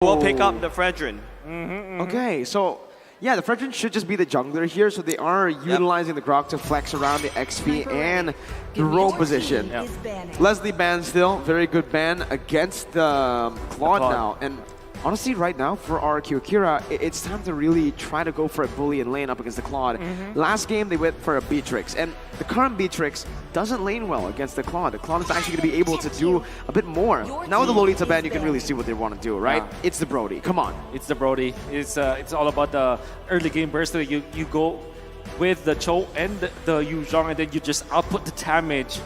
will pick up the Fredrin. Okay, so yeah, the Fredrin should just be the jungler here, so they are utilizing the Grok to flex around the XP and the roam position. Leslie ban still, very good ban against the Claude now. And honestly, right now, for RRQ AKIRA, it's time to really try to go for a bully and lane up against the Claude. Last game, they went for a Beatrix, and the current Beatrix doesn't lane well against the Claude. The Claude is actually going to be able to do a bit more. Now with the Lolita ban, you can really see what they want to do, right? It's the Brody. Come on. It's the Brody. It's all about the early game burst. You go with the Cho and the Yu Zhong, and then you just output the damage.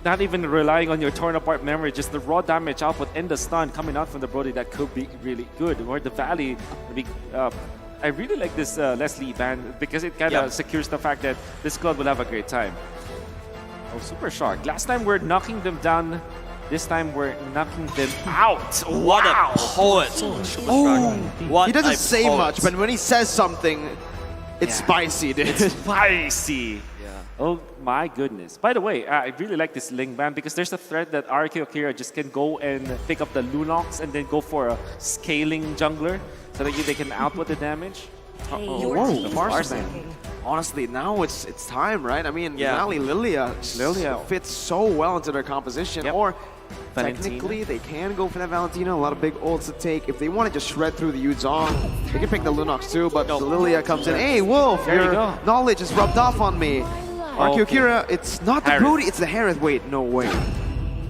Not even relying on your torn apart memory, just the raw damage output and the stun coming out from the Brody that could be really good. Or the Valley, I really like this Leslie ban because it kind of secures the fact that this squad will have a great time. Oh, Super Shark. Last time we're knocking them down. This time we're knocking them out. What a poet. He doesn't say much, but when he says something, it's spicy, dude. It's spicy. Oh my goodness. By the way, I really like this Ling ban because there's a threat that RRQ AKIRA just can go and pick up the Lunox and then go for a scaling jungler so that they can output the damage. Whoa, the Mars ban. Honestly, now it's time, right? I mean, Valley Lilia fits so well into their composition. Or technically, they can go for that Valentina. A lot of big ults to take. If they want to just shred through the Yu Zhong, they can pick the Lunox too, but the Lilia comes in. Hey, Wolf, your knowledge is rubbed off on me. RRQ AKIRA, it's not the Brody, it's the Harith. Wait, no way.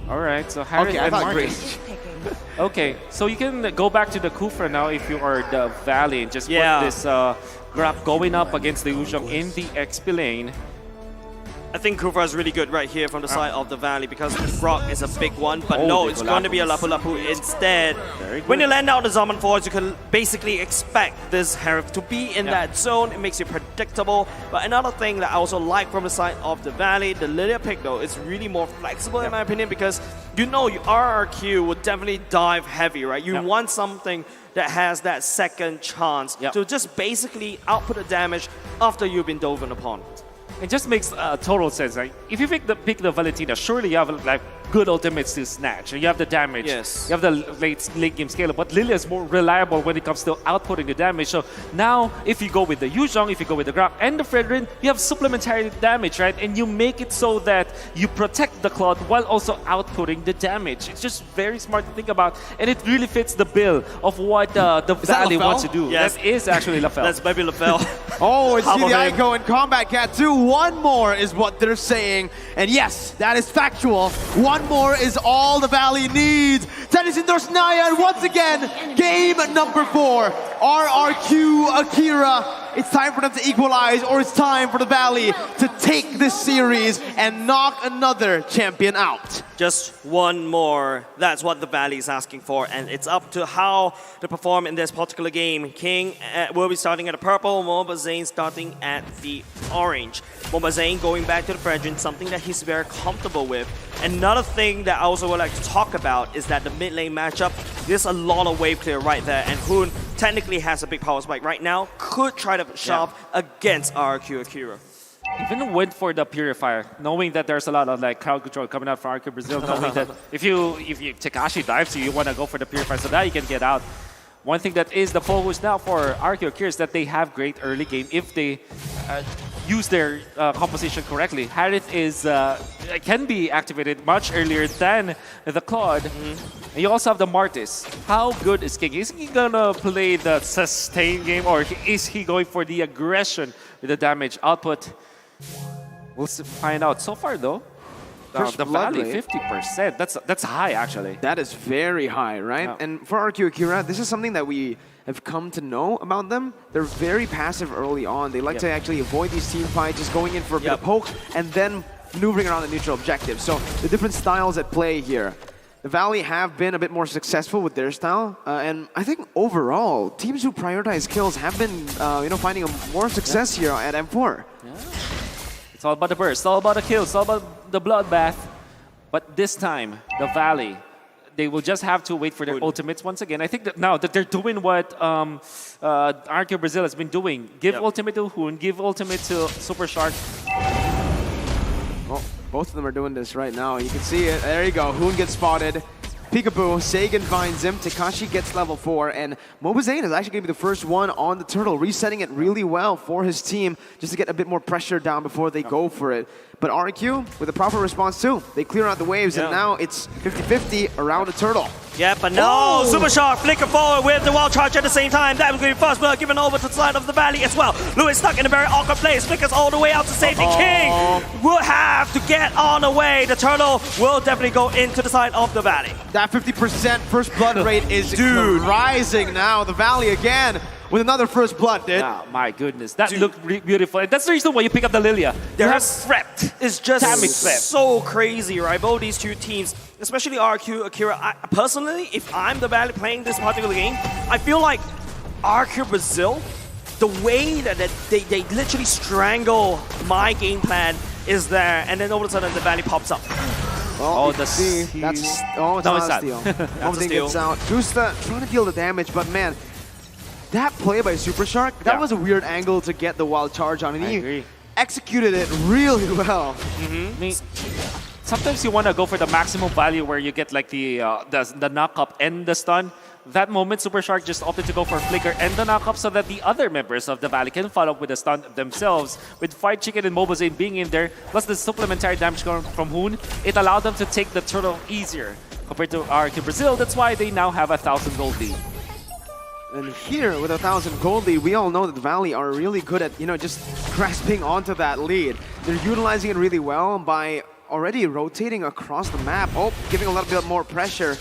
Alright, so Harith and Marcus. Okay, so you can go back to the Kufra now if you are the Valley and just put this grab going up against the Yu Zhong in the XP lane. I think Kufra is really good right here from the side of the Valley because Grok is a big one, but no, it's going to be a Lapu Lapu instead. When you land out the Zaman Force, you can basically expect this Harith to be in that zone. It makes it predictable. But another thing that I also like from the side of the Valley, the Lilia pick though, is really more flexible in my opinion because you know your RRQ will definitely dive heavy, right? You want something that has that second chance to just basically output the damage after you've been dove upon. It just makes total sense, right? If you pick the Valentina, surely you have like good ultimates to snatch. You have the damage. Yes. You have the late game scaler, but Lilia is more reliable when it comes to outputting the damage. So now, if you go with the Yu Zhong, if you go with the Grab and the Fredrin, you have supplementary damage, right? And you make it so that you protect the Claude while also outputting the damage. It's just very smart to think about, and it really fits the bill of what the Valley wants to do. Yes. That is actually LaFell. That's maybe LaFell. Oh, it's the Ico and Combat Cat 2. One more is what they're saying. And yes, that is factual. One more is all the Valley needs. Tennis endorses Naya, and once again, game number 4. RRQ AKIRA. It's time for them to equalize, or it's time for the Valley to take this series and knock another champion out. Just one more. That's what the Valley is asking for, and it's up to how to perform in this particular game. King will be starting at the purple, Mobazane starting at the orange. Mobazane going back to the Fredrin, something that he's very comfortable with. Another thing that I also would like to talk about is that the mid lane matchup, there's a lot of wave clear right there, and Hoon technically has a big power spike right now, could try to shove against RRQ AKIRA. Even went for the Purifier, knowing that there's a lot of like crowd control coming out from RRQ Brazil, knowing that if Takashi dives you want to go for the Purifier so that you can get out. One thing that is the focus now for RRQ AKIRA is that they have great early game if they use their composition correctly. Harith can be activated much earlier than the Claude. And you also have the Martis. How good is King? Is he gonna play the sustain game, or is he going for the aggression with the damage output? We'll find out. So far though, the Valley 50%. That's high actually. That is very high, right? And for RRQ AKIRA, this is something that we have come to know about them. They're very passive early on. They like to actually avoid these team fights, just going in for a bit of poke and then maneuvering around the neutral objective. So the different styles at play here. The Valley have been a bit more successful with their style, and I think overall, teams who prioritize kills have been, finding more success here at M4. It's all about the burst, it's all about the kills, it's all about the bloodbath. But this time, the Valley, they will just have to wait for their ultimates once again. I think that now that they're doing what RRQ Brazil has been doing, give ultimate to Hoon, give ultimate to Super Shark. Well, both of them are doing this right now. You can see it. There you go. Hoon gets spotted. peekaboo. Sagan finds him. Takashi gets level 4. And Mobazane is actually going to be the first one on the turtle, resetting it really well for his team just to get a bit more pressure down before they go for it. But RRQ, with a proper response too, they clear out the waves, and now it's 50-50 around the turtle. Yeah, but no, Super Shark flicker forward with the wild charge at the same time. That was going to be first blood given over to the side of the valley as well. Lewis stuck in a very awkward place, flickers all the way out to safety. King will have to get on the way. The turtle will definitely go into the side of the valley. That 50% first blood rate is rising now. The valley again with another first blood, dude. Oh, my goodness, that looked beautiful. And that's the reason why you pick up the Lilia. Their threat is just so crazy, right? Both these two teams, especially RRQ Akira. Personally, if I'm the Valley playing this particular game, I feel like RRQ Brazil, the way that they literally strangle my game plan is there, and then all of a sudden the Valley pops up. Oh, it's not a steal. Mobazane gets out. Gusta trying to deal the damage, but man, that play by Super Shark, that was a weird angle to get the wild charge on, and he executed it really well. I mean, sometimes you want to go for the maximum value where you get like the knock-up and the stun. That moment, Super Shark just opted to go for Flicker and the knock-up so that the other members of the Valley can follow up with the stun themselves. With Fried Chicken and Mobazane being in there, plus the supplementary damage from Hoon, it allowed them to take the turtle easier compared to RRQ Brazil. That's why they now have 1,000 gold lead. And here, with 1,000 gold lead, we all know that the Valley are really good at, just grasping onto that lead. They're utilizing it really well by already rotating across the map. Oh, giving a little bit more pressure.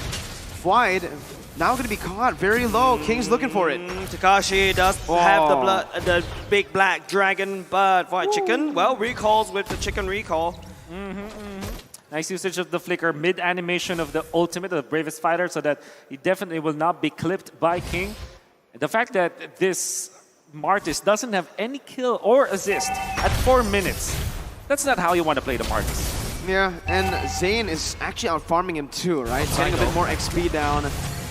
Fwide now going to be caught very low. King's looking for it. Takashi does have the big black dragon, but Fried Chicken, well, recalls with the chicken recall. Nice usage of the flicker mid-animation of the ultimate, the bravest fighter, so that he definitely will not be clipped by King. The fact that this Martis doesn't have any kill or assist at 4 minutes, that's not how you want to play the Martis. Yeah, and Zane is actually out-farming him too, right? Getting a bit more XP down.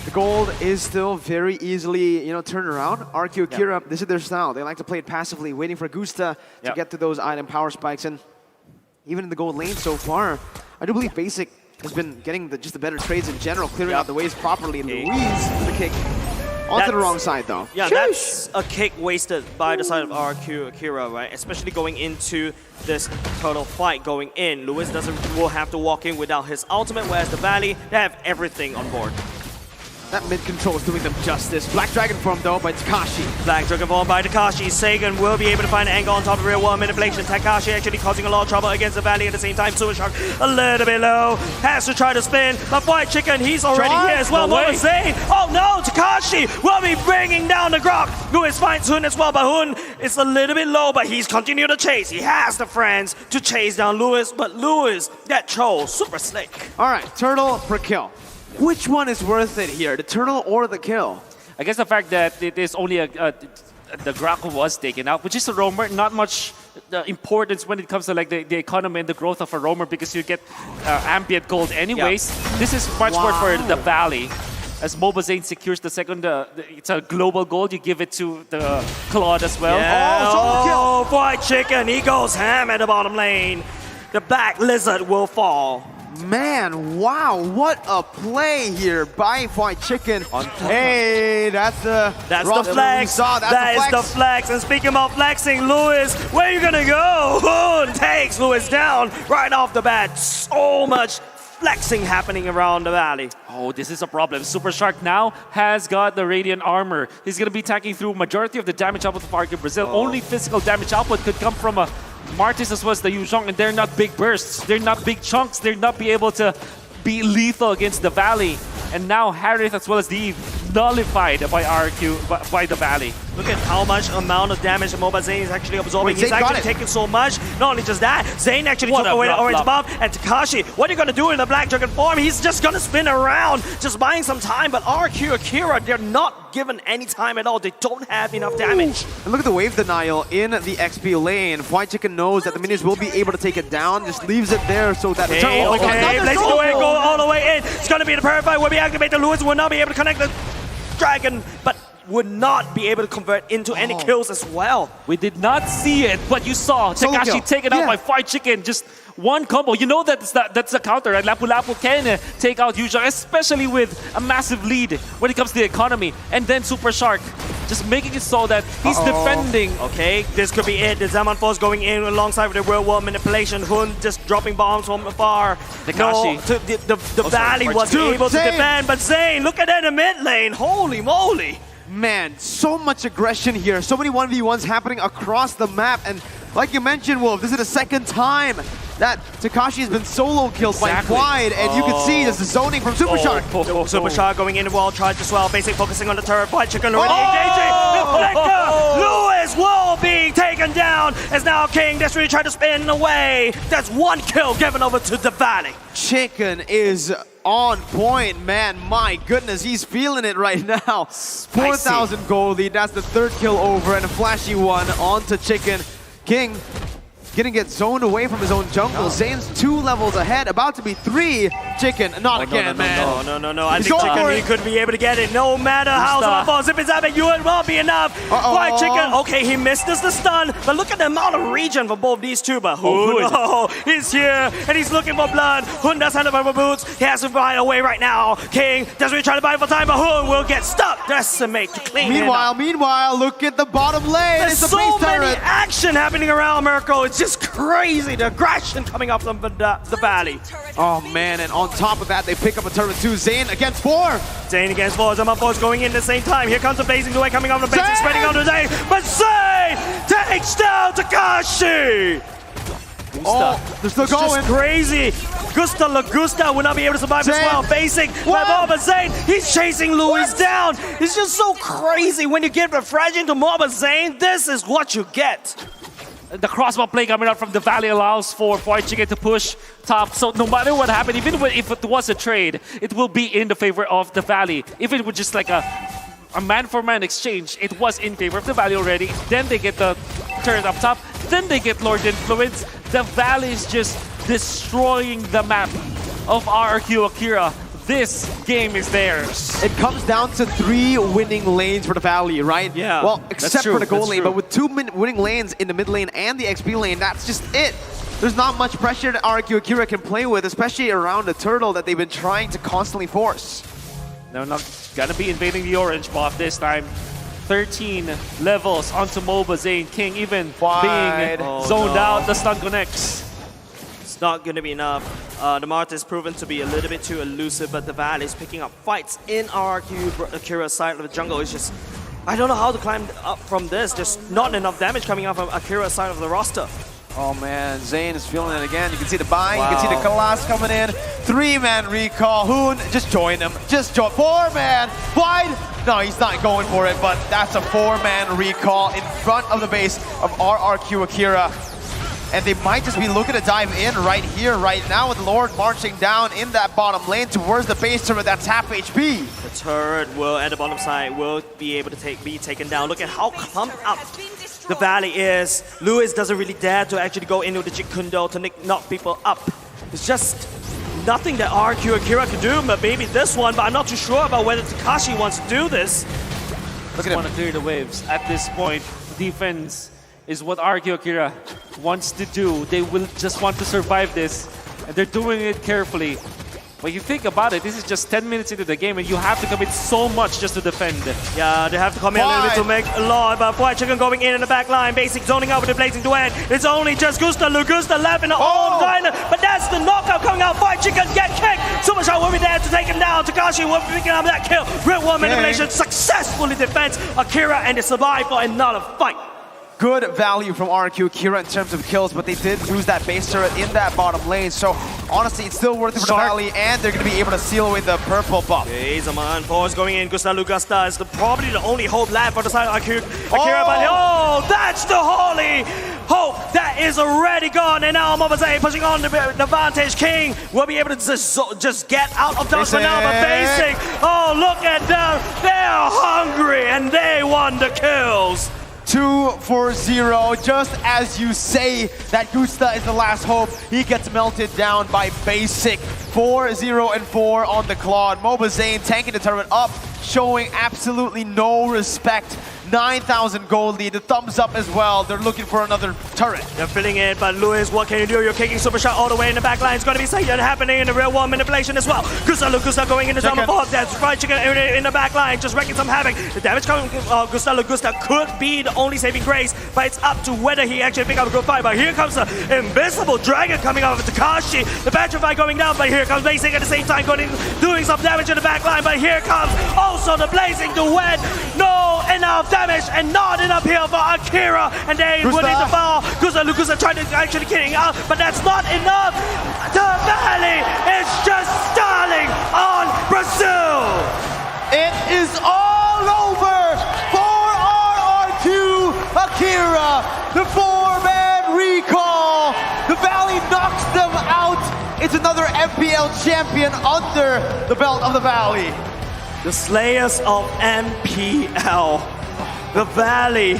The gold is still very easily, turned around. RRQ Akira, this is their style. They like to play it passively, waiting for Gusta to get to those item power spikes. And even in the gold lane so far, I do believe Basic has been getting just the better trades in general, clearing out the waves properly. Louise with the kick. Onto the wrong side, though. Yeah, that's a kick wasted by the side of RRQ Akira, right? Especially going into this total fight going in. Lewis will have to walk in without his ultimate, whereas the Valley, they have everything on board. That mid-control is doing them justice. Black Dragon form, though, by Takashi. Black Dragon form by Takashi. Sagan will be able to find an angle on top of real world manipulation. Takashi actually causing a lot of trouble against the Valley at the same time. Super Shark a little bit low. Has to try to spin. But Fried Chicken, he's already here as well. Mobazane. Oh no, Takashi will be bringing down the Grok. Lewis finds Hoon as well, but Hoon is a little bit low, but he's continuing to chase. He has the friends to chase down Lewis, but Lewis, that troll, super slick. All right, turtle per kill. Which one is worth it here, the turtle or the kill? I guess the fact that it is only the Grako was taken out, which is a roamer, not much importance when it comes to like the economy and the growth of a roamer because you get ambient gold anyways. This is much more for the Valley. As Mobazane secures the second, it's a global gold, you give it to the Claude as well. Yeah. Oh, Fried Chicken, he goes ham at the bottom lane. The Black Lizard will fall. Man, wow, what a play here by Fried Chicken. Hey, that's the flex. That is the flex. And speaking of flexing, Lewis, where are you gonna go? Hoon takes Lewis down right off the bat. So much flexing happening around the Valley. Oh, this is a problem. Super Shark now has got the Radiant Armor. He's gonna be tanking through majority of the damage output of RRQ Brazil. Only physical damage output could come from a Martis as well as the Yuzhong, and they're not big bursts. They're not big chunks. They're not be able to be lethal against the Valley. And now Harith as well as the Eve nullified by RRQ, by the Valley. Look at how much amount of damage Mobazane is actually absorbing. He's actually taking so much. Not only just that, Zane actually took away the orange buff. And Takashi, what are you going to do in the Black Dragon form? He's just going to spin around, just buying some time. But RRQ Akira, they're not given any time at all. They don't have enough damage. And look at the wave denial in the XP lane. Fried Chicken knows that the minions will be able to take it down, just leaves it there so that the turtle... Let's go all the way in. It's going to be the Purify. Will be activated. Lewis will not be able to connect the Dragon, but would not be able to convert into any kills as well. We did not see it, but you saw Solo kill. Takashi taken out by Fried Chicken. Just one combo. You know that's a counter, right? Lapu Lapu can take out Yuzhong, especially with a massive lead when it comes to the economy. And then Super Shark just making it so that he's defending. Okay, this could be it. The Zaman Force going in alongside with the real world manipulation. Hun just dropping bombs from afar. Takashi. No, the Valley was able to defend, but Zane, look at that in the mid lane. Holy moly. Man, so much aggression here. So many 1v1s happening across the map. And like you mentioned, Wolf, this is the second time that Takashi has been solo killed by Wide, and you can see there's the zoning from Super Shark. Super Shark going in wall charge as well, basically focusing on the turret. Fried Chicken already engaging. Deflector! Lewis Wall being taken down as now King just really tried to spin away. That's one kill given over to the Valley. Chicken is on point, man. My goodness, he's feeling it right now. 4,000 gold lead. That's the third kill over, and a flashy one onto Chicken. King gonna get zoned away from his own jungle. Zane's 2 levels ahead, about to be 3. Chicken, not again, man. No. I think Chicken he could be able to get it no matter how Zaman Zip is up, you it won't be enough. Fried Chicken, okay, he missed us the stun, but look at the amount of regen for both these two. But Hun, he's here and he's looking for blood. Hun does have the purple boots. He has to find a way right now. King doesn't really try to buy for time, but Hun will get stuck. Decimate to clean it up. Meanwhile, look at the bottom lane. There's It's a so base many turret. action happening around Mirko. It's just crazy. The aggression coming up from the Valley. Oh man, and on top of that, they pick up a turret too. Zane against 4. Zane against 4. Zaman Force going in at the same time. Here comes the blazing away coming off the base, spreading onto Zane. But Zane takes down Takashi. Oh, they're still going. Just crazy. Gusta Lagusta will not be able to survive as well. Basic by Mobazane. He's chasing Louis down. It's just so crazy when you get refreshing to Mobazane. This is what you get. The crossbow play coming out from the Valley allows for Fried Chicken to push top. So no matter what happened, even if it was a trade, it will be in the favor of the Valley. If it was just like a man-for-man exchange, it was in favor of the Valley already. Then they get the turret up top. Then they get Lord Influence. The Valley is just destroying the map of RRQ Akira. This game is theirs. It comes down to 3 winning lanes for the Valley, right? Yeah. Well, except for the gold lane, true. but with 2 winning lanes in the mid lane and the XP lane, that's just it. There's not much pressure that RRQ Akira can play with, especially around the turtle that they've been trying to constantly force. They're not gonna be invading the orange buff this time. 13 levels onto Mobazane. King even being zoned out. The stun connects. It's not going to be enough. The Marth is proven to be a little bit too elusive, but the Valley is picking up fights in RRQ Akira's side of the jungle. It's just, I don't know how to climb up from this. There's not enough damage coming out from Akira's side of the roster. Oh man, Zane is feeling it again. You can see the buy, you can see the Kalas coming in. 3-man recall. Hoon, just join him. Just join. 4-man. Wide. No, he's not going for it, but that's a 4-man recall in front of the base of RRQ Akira. And they might just be looking to dive in right here, right now, with Lord marching down in that bottom lane towards the base turret that's half HP. The turret will, at the bottom side, will be able to be taken down. Look at how clumped up the Valley is. Lewis doesn't really dare to actually go into the Jikundo to knock people up. It's just nothing that RRQ Akira can do, but maybe this one, but I'm not too sure about whether Takashi wants to do this. Look at want to clear the waves. At this point, defense is what RRQ Akira wants to do. They will just want to survive this, and they're doing it carefully. When you think about it, this is just 10 minutes into the game, and you have to commit so much just to defend. Yeah, they have to come in a little bit to make a lot, but Fried Chicken going in the back line, basic zoning out with the blazing duet. It's only just Gusta Lugusta left in the own diner, but that's the knockout coming out. Fried Chicken get kicked. Super Shot will be there to take him down. Takashi will be picking up that kill. Real World Manipulation successfully defends Akira, and they survive for another fight. Good value from RRQ Akira in terms of kills, but they did lose that base turret in that bottom lane. So honestly, it's still worth it for the Valley, and they're going to be able to seal away the purple buff. Okay, Zaman Force going in. Gusta Lugusta is probably the only hope left for the side of Akira. But that's the holy hope that is already gone. And now Mobazane pushing on the Vantage. King will be able to just get out of dodge for now, but Basic, look at them. They're hungry, and they won the kills. 2-4-0, just as you say that Gusta is the last hope. He gets melted down by Basic. 4-0-4 on the Claude. Mobazane tanking the turret up, showing absolutely no respect. 9,000 gold lead, the thumbs up as well. They're looking for another turret. They're filling it, but Lewis, what can you do? You're kicking super shot all the way in the back line. It's going to be something happening in the real world manipulation as well. Gusta going into Zama Fog. That's fried chicken in the back line, just wrecking some havoc. The damage coming from Gusta could be the only saving grace, but it's up to whether he actually pick up a good fight. But here comes the invisible dragon coming out of Takashi. The Petrify going down, but here comes Blazing at the same time, doing some damage in the back line. But here comes also the Blazing Duet. No enough damage and not enough heal for Akira, and they winning the ball. Gusta trying to actually getting out, but that's not enough. The Valley is just stalling on Brazil. It is all over for RRQ AKIRA. The 4-man recall. The Valley knocks them out. It's another MPL champion under the belt of the Valley. The Slayers of MPL. The Valley,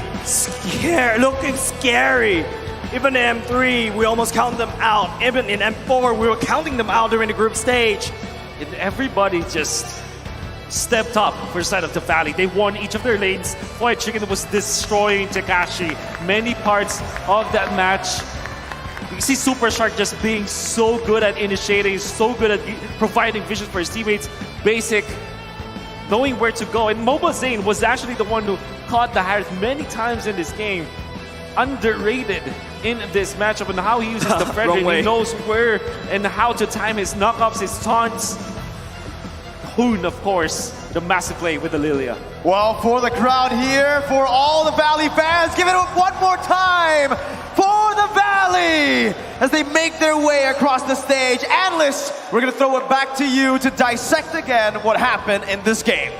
looking scary. Even in M3, we almost count them out. Even in M4, we were counting them out during the group stage. And everybody just stepped up for the side of the Valley. They won each of their lanes. White Chicken was destroying Takashi. Many parts of that match. You see Super Shark just being so good at initiating, so good at providing vision for his teammates. Basic, knowing where to go. And Mobazane was actually the one who caught the Harris many times in this game. Underrated in this matchup and how he uses the Frederick. He knows where and how to time his knockups, his taunts. Hoon, of course, the massive play with the Lilia. Well, for the crowd here, for all the Valley fans, give it up one more time for the Valley as they make their way across the stage. Analysts, we're going to throw it back to you to dissect again what happened in this game.